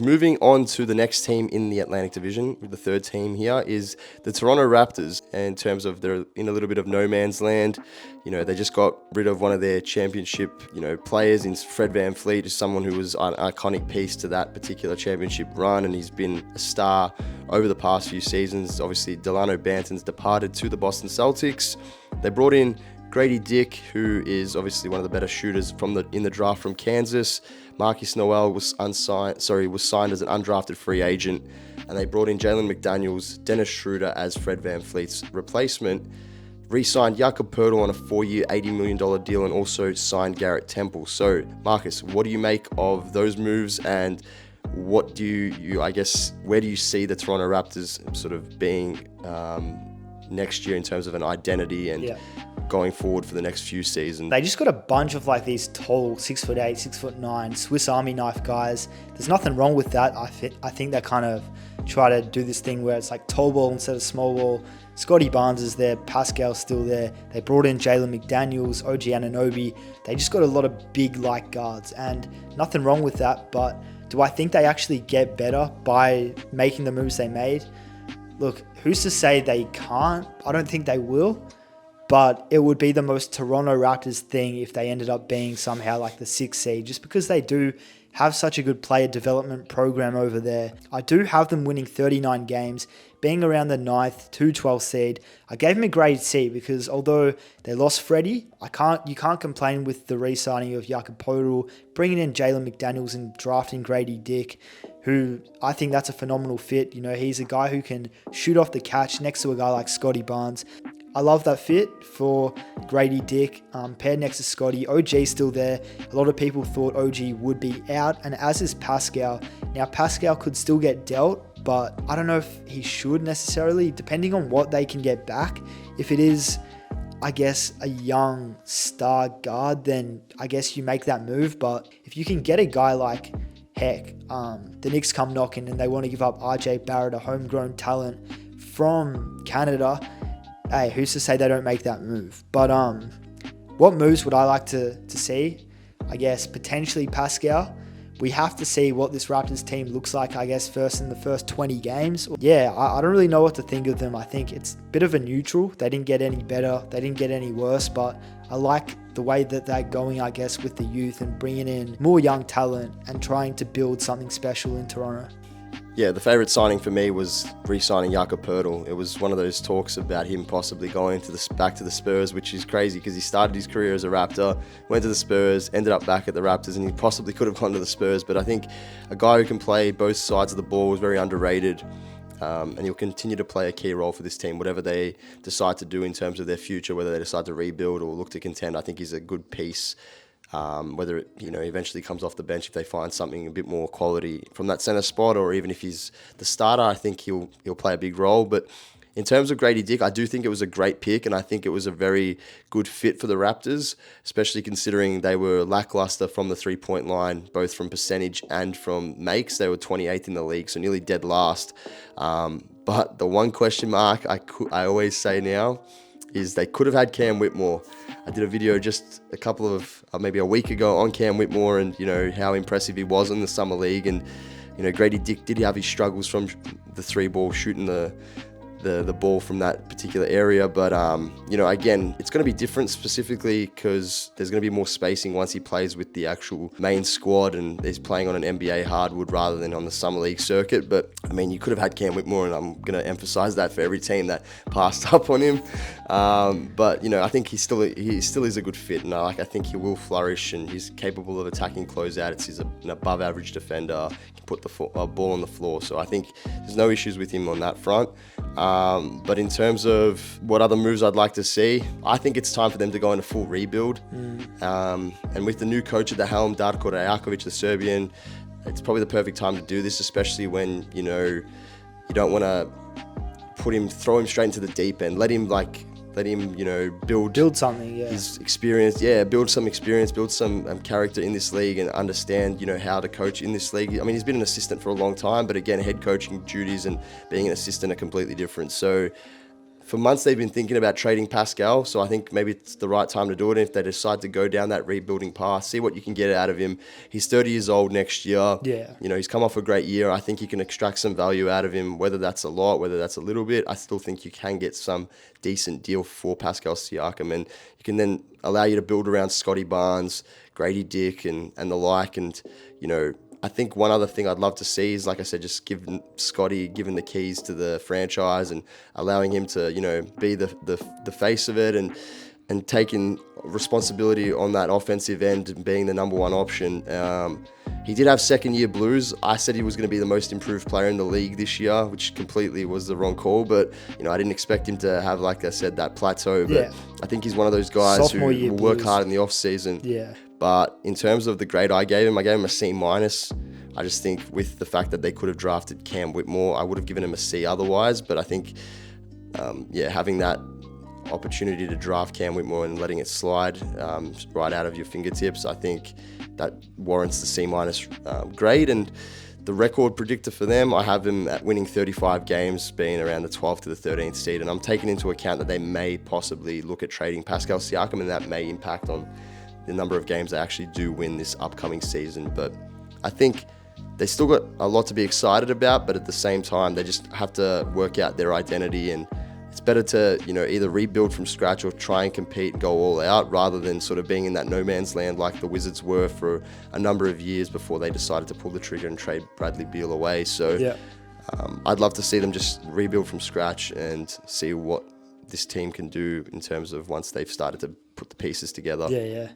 Moving on to the next team in the Atlantic Division, the third team here is the Toronto Raptors. In terms of they're in a little bit of no man's land, they just got rid of one of their championship, players in Fred VanVleet, who's someone who was an iconic piece to that particular championship run, and he's been a star over the past few seasons. Obviously, Delano Banton's departed to the Boston Celtics. They brought in Gradey Dick, who is obviously one of the better shooters in the draft from Kansas. Marcus Noel was signed as an undrafted free agent, and they brought in Jalen McDaniels, Dennis Schroeder as Fred VanVleet's replacement. Re-signed Jakob Poeltl on a 4-year, $80 million deal, and also signed Garrett Temple. So, Marcus, what do you make of those moves, and what do you where do you see the Toronto Raptors sort of being next year in terms of an identity and going forward for the next few seasons? They just got a bunch of these tall 6'8", 6'9", Swiss Army knife guys. There's nothing wrong with that. I think they kind of try to do this thing where it's like tall ball instead of small ball. Scottie Barnes is there, Pascal's still there. They brought in Jalen McDaniels, OG Anunoby. They just got a lot of big light guards, and nothing wrong with that. But do I think they actually get better by making the moves they made? Look, who's to say they can't? I don't think they will. But it would be the most Toronto Raptors thing if they ended up being somehow like the 6th seed, just because they do have such a good player development program over there. I do have them winning 39 games, being around the 9th to 12th seed. I gave them a grade C because although they lost Freddie, you can't complain with the re-signing of Jakob Poeltl, bringing in Jalen McDaniels and drafting Gradey Dick, who I think that's a phenomenal fit. He's a guy who can shoot off the catch next to a guy like Scottie Barnes. I love that fit for Gradey Dick, paired next to Scottie. OG's still there. A lot of people thought OG would be out, and as is Pascal. Now, Pascal could still get dealt, but I don't know if he should necessarily, depending on what they can get back. If it is, I guess, a young star guard, then I guess you make that move. But if you can get a guy like, the Knicks come knocking and they want to give up RJ Barrett, a homegrown talent from Canada, hey, who's to say they don't make that move? But what moves would I like to see? I guess potentially Pascal. We have to see what this Raptors team looks like, I guess, first in the first 20 games. Yeah, I don't really know what to think of them. I think it's a bit of a neutral. They didn't get any better. They didn't get any worse. But I like the way that they're going, I guess, with the youth and bringing in more young talent and trying to build something special in Toronto. Yeah, the favourite signing for me was re-signing Jakob Poeltl. It was one of those talks about him possibly going back to the Spurs, which is crazy because he started his career as a Raptor, went to the Spurs, ended up back at the Raptors, and he possibly could have gone to the Spurs. But I think a guy who can play both sides of the ball was very underrated, and he'll continue to play a key role for this team, whatever they decide to do in terms of their future, whether they decide to rebuild or look to contend. I think he's a good piece. Whether it eventually comes off the bench if they find something a bit more quality from that center spot, or even if he's the starter, I think he'll play a big role. But in terms of Gradey Dick, I do think it was a great pick, and I think it was a very good fit for the Raptors, especially considering they were lackluster from the three-point line, both from percentage and from makes. They were 28th in the league, so nearly dead last. But the one question mark I always say now is they could have had Cam Whitmore. I did a video just maybe a week ago on Cam Whitmore and, how impressive he was in the Summer League. And, Gradey Dick did have his struggles from the three ball, shooting the ball from that particular area. But, again, it's going to be different specifically because there's going to be more spacing once he plays with the actual main squad and he's playing on an NBA hardwood rather than on the Summer League circuit. But, you could have had Cam Whitmore, and I'm going to emphasize that for every team that passed up on him. But, I think he still is a good fit, and I think he will flourish, and he's capable of attacking closeouts. He's an above average defender, can put the ball on the floor. So I think there's no issues with him on that front. But in terms of what other moves I'd like to see, I think it's time for them to go into full rebuild. And with the new coach at the helm, Darko Rajakovic, the Serbian, it's probably the perfect time to do this, especially when, you don't want to throw him straight into the deep end. Let him build something, his experience, build some experience, build some character in this league and understand, how to coach in this league. He's been an assistant for a long time, but again, head coaching duties and being an assistant are completely different. So for months they've been thinking about trading Pascal, so I think maybe it's the right time to do it. If they decide to go down that rebuilding path, see what you can get out of him. He's 30 years old next year. Yeah. You know, he's come off a great year. I think you can extract some value out of him, whether that's a lot, whether that's a little bit. I still think you can get some decent deal for Pascal Siakam, and you can then allow you to build around Scottie Barnes, Gradey Dick, and the like. And, you know, I think one other thing I'd love to see is, like I said, just giving the keys to the franchise and allowing him to, you know, be the face of it and taking responsibility on that offensive end and being the number one option. He did have second year blues. I said he was going to be the most improved player in the league this year, which completely was the wrong call. But, you know, I didn't expect him to have, like I said, that plateau. But I think he's one of those guys Sophomore who year will work blues. hard in the off season. Yeah. But in terms of the grade I gave him a C minus. I just think with the fact that they could have drafted Cam Whitmore, I would have given him a C otherwise. But I think, having that opportunity to draft Cam Whitmore and letting it slide right out of your fingertips, I think that warrants the C minus grade. And the record predictor for them, I have them at winning 35 games, being around the 12th to the 13th seed. And I'm taking into account that they may possibly look at trading Pascal Siakam, and that may impact on the number of games they actually do win this upcoming season. But I think they still got a lot to be excited about, but at the same time, they just have to work out their identity. And it's better to, you know, either rebuild from scratch or try and compete and go all out, rather than sort of being in that no man's land like the Wizards were for a number of years before they decided to pull the trigger and trade Bradley Beal away. So I'd love to see them just rebuild from scratch and see what this team can do in terms of once they've started to put the pieces together. Yeah.